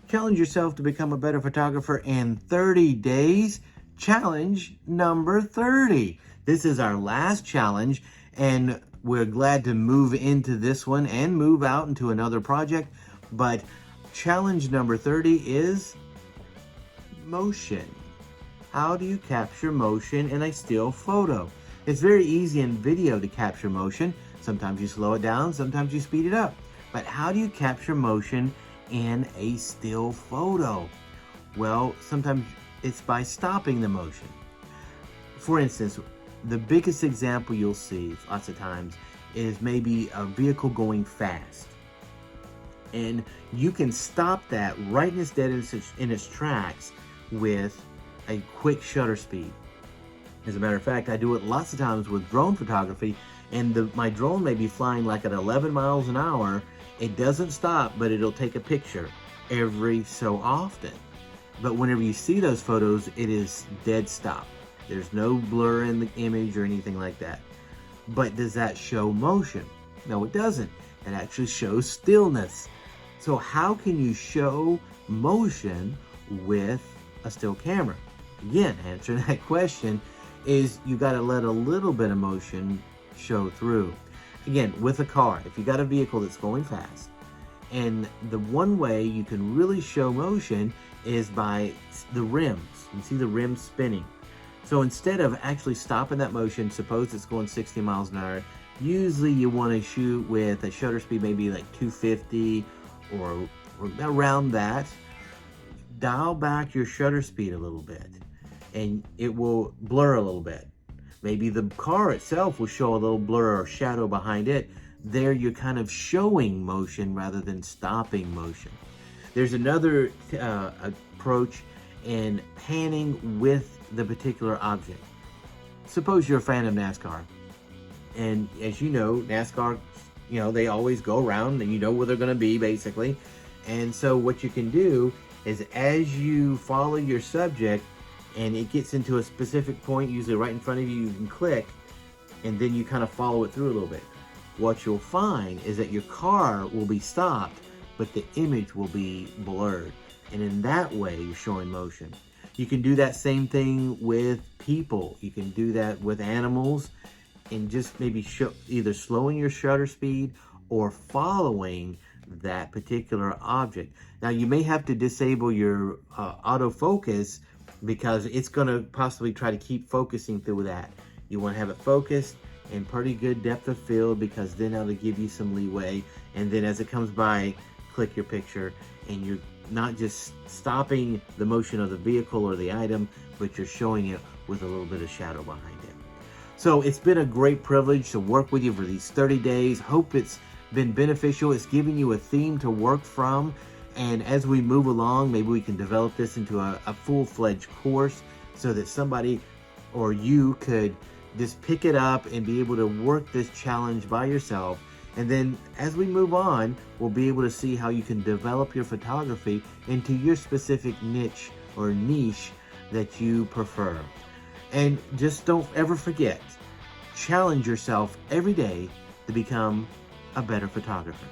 Challenge yourself to become a better photographer in 30 days. Challenge number 30. This is our last challenge, and we're glad to move into this one and move out into another project. But challenge number 30 is motion. How do you capture motion in a still photo? It's very easy in video to capture motion. Sometimes you slow it down, sometimes you speed it up. But how do you capture motion in a still photo? Well, sometimes it's by stopping the motion. For instance, the biggest example you'll see lots of times is maybe a vehicle going fast. And you can stop that right in its tracks with a quick shutter speed. As a matter of fact, I do it lots of times with drone photography, and my drone may be flying like at 11 miles an hour. It doesn't stop, but it'll take a picture every so often. But whenever you see those photos, it is dead stop. There's no blur in the image or anything like that. But does that show motion? No, it doesn't. It actually shows stillness. So how can you show motion with a still camera? Again, answering that question is you got to let a little bit of motion show through. Again, with a car, if you got a vehicle that's going fast, and the one way you can really show motion is by the rims. You see the rims spinning. So instead of actually stopping that motion, suppose it's going 60 miles an hour, usually you want to shoot with a shutter speed maybe like 250 or around that. Dial back your shutter speed a little bit and it will blur a little bit. Maybe the car itself will show a little blur or shadow behind it. There you're kind of showing motion rather than stopping motion. There's another approach in panning with the particular object. Suppose you're a fan of NASCAR, and as you know, NASCAR, they always go around and you know where they're going to be basically. And so what you can do is as you follow your subject and it gets into a specific point, usually right in front of you, you can click, and then you kind of follow it through a little bit. What you'll find is that your car will be stopped, but the image will be blurred. And in that way, you're showing motion. You can do that same thing with people. You can do that with animals, and just maybe either slowing your shutter speed or following that particular object. Now, you may have to disable your autofocus because it's going to possibly try to keep focusing through that. You want to have it focused and pretty good depth of field, because then that'll give you some leeway. And then as it comes by, click your picture, and you're not just stopping the motion of the vehicle or the item, but you're showing it with a little bit of shadow behind it. So it's been a great privilege to work with you for these 30 days. Hope it's been beneficial. It's giving you a theme to work from. And as we move along, maybe we can develop this into a full-fledged course so that somebody or you could just pick it up and be able to work this challenge by yourself. And then as we move on, we'll be able to see how you can develop your photography into your specific niche or niche that you prefer. And just don't ever forget, challenge yourself every day to become a better photographer.